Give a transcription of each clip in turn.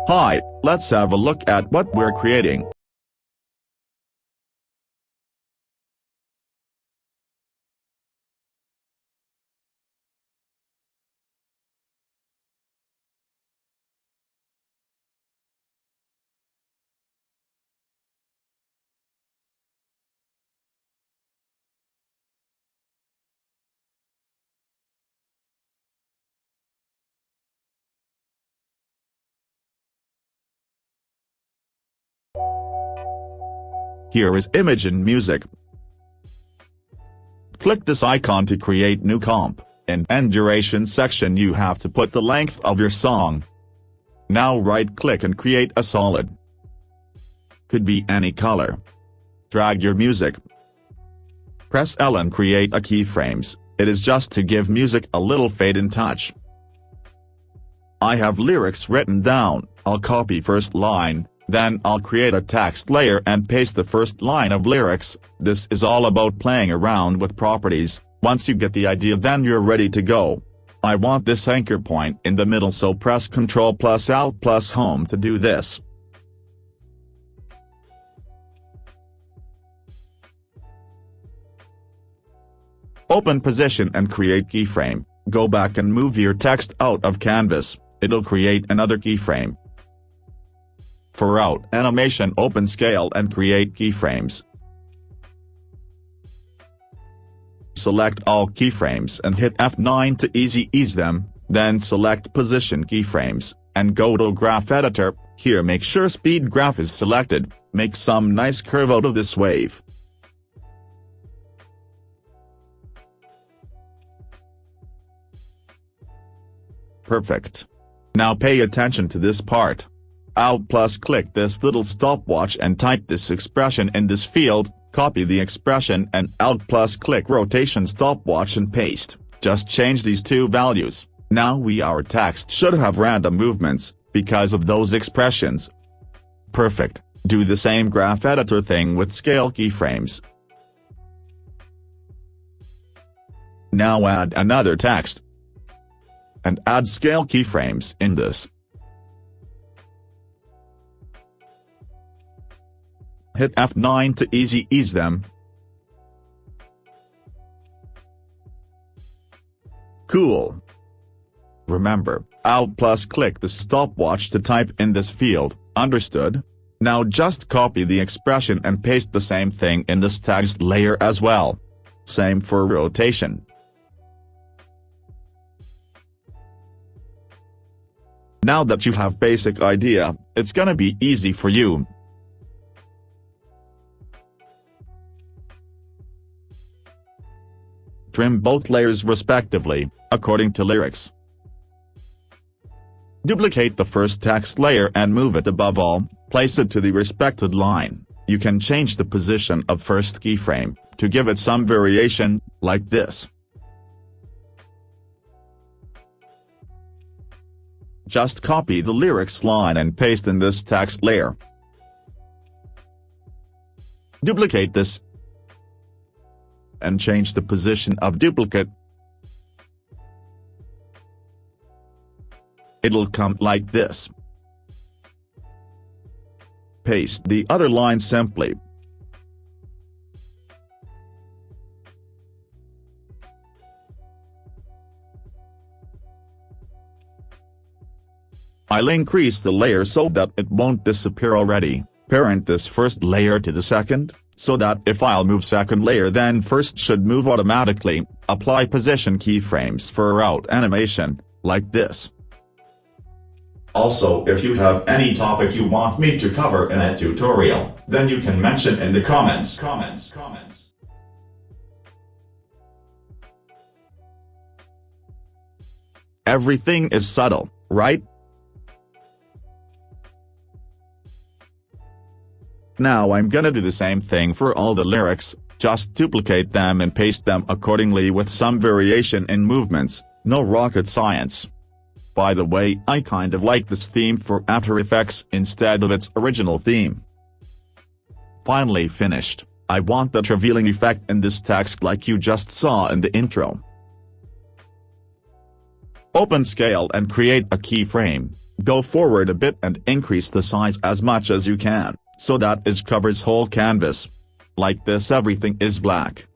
Hi, let's have a look at what we're creating. Here is image and music. Click this icon to create new comp. In end duration section you have to put the length of your song. Now right-click and create a solid. Could be any color. Drag your music. Press L and create a keyframes. It is just to give music a little fade and touch. I have lyrics written down. I'll copy first line. Then I'll create a text layer and paste the first line of lyrics. This is all about playing around with properties. Once you get the idea, then you're ready to go. I want this anchor point in the middle, so press Ctrl plus Alt plus Home to do this. Open position and create keyframe. Go back and move your text out of canvas. It'll create another keyframe. For out animation, open scale and create keyframes. Select all keyframes and hit F9 to ease them, then select position keyframes, and go to graph editor. Here make sure speed graph is selected. Make some nice curve out of this wave. Perfect. Now pay attention to this part. Alt plus click this little stopwatch and type this expression in this field, copy the expression and Alt plus click rotation stopwatch and paste. Just change these two values. Now our text should have random movements, because of those expressions. Perfect. Do the same graph editor thing with scale keyframes. Now add another text. And add scale keyframes in this. Hit F9 to ease them. Cool. Remember, Alt plus click the stopwatch to type in this field, understood? Now just copy the expression and paste the same thing in this text layer as well. Same for rotation. Now that you have basic idea, it's gonna be easy for you. Trim both layers respectively, according to lyrics. Duplicate the first text layer and move it above all, place it to the respected line. You can change the position of first keyframe, to give it some variation, like this. Just copy the lyrics line and paste in this text layer. Duplicate this. And change the position of duplicate. It'll come like this. Paste the other line simply. I'll increase the layer so that it won't disappear already. Parent this first layer to the second, so that if I'll move second layer then first should move automatically. Apply position keyframes for out animation, like this. Also, if you have any topic you want me to cover in a tutorial, then you can mention in the comments. Everything is subtle, right? Now I'm gonna do the same thing for all the lyrics, just duplicate them and paste them accordingly with some variation in movements, no rocket science. By the way, I kind of like this theme for After Effects instead of its original theme. Finally finished, I want that revealing effect in this text like you just saw in the intro. Open scale and create a keyframe. Go forward a bit and increase the size as much as you can, so that it covers whole canvas. Like this, everything is black.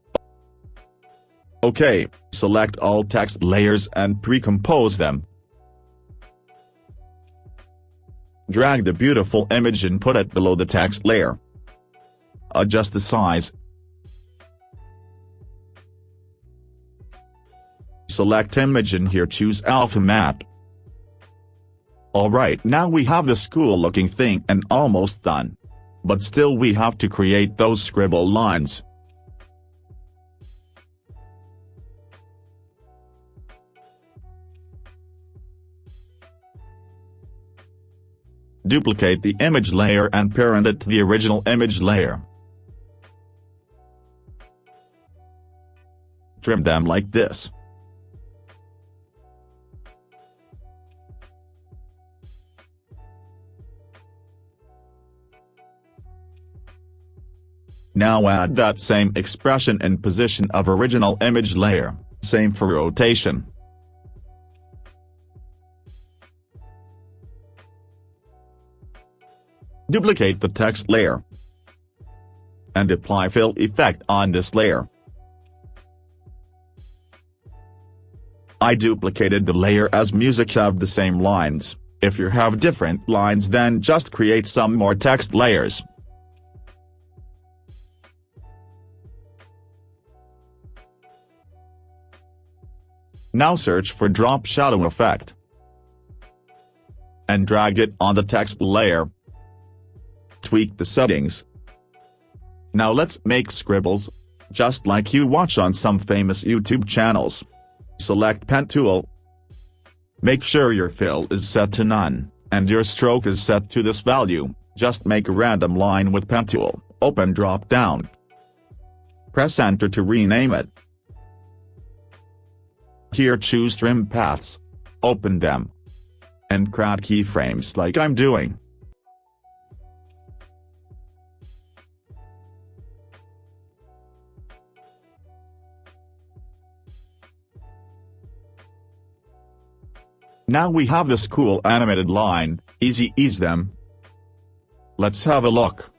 OK, select all text layers and pre-compose them. Drag the beautiful image and put it below the text layer. Adjust the size. Select image and here choose alpha matte. Alright, now we have this cool looking thing and almost done. But still we have to create those scribble lines. Duplicate the image layer and parent it to the original image layer. Trim them like this. Now add that same expression and position of original image layer, same for rotation. Duplicate the text layer and apply fill effect on this layer. I duplicated the layer as music have the same lines. If you have different lines, then just create some more text layers. Now search for drop shadow effect and drag it on the text layer. Tweak the settings. Now let's make scribbles, just like you watch on some famous YouTube channels. Select pen tool. Make sure your fill is set to none, and your stroke is set to this value. Just make a random line with pen tool, open drop down. Press enter to rename it. Here choose trim paths. Open them. And crowd keyframes like I'm doing. Now we have this cool animated line, easy ease them. Let's have a look.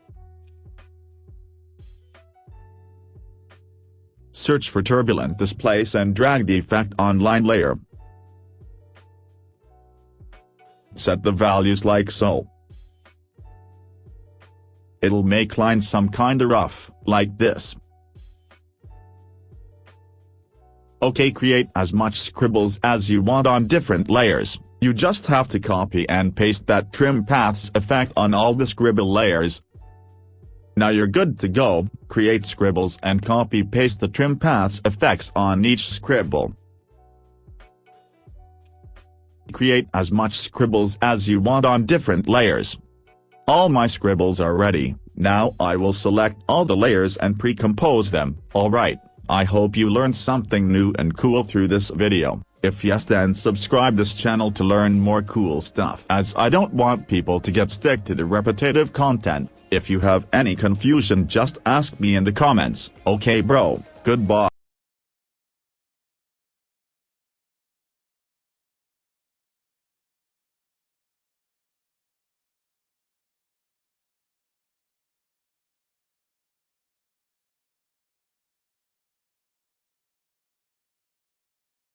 Search for turbulent displace and drag the effect on line layer. Set the values like so. It'll make lines some kinda rough, like this. OK, create as much scribbles as you want on different layers. You just have to copy and paste that trim paths effect on all the scribble layers. Now you're good to go. Create scribbles and copy-paste the trim paths effects on each scribble. Create as much scribbles as you want on different layers. All my scribbles are ready. Now I will select all the layers and pre-compose them. Alright, I hope you learned something new and cool through this video. If yes, then subscribe this channel to learn more cool stuff, as I don't want people to get stuck to the repetitive content. If you have any confusion, just ask me in the comments. Okay bro, goodbye.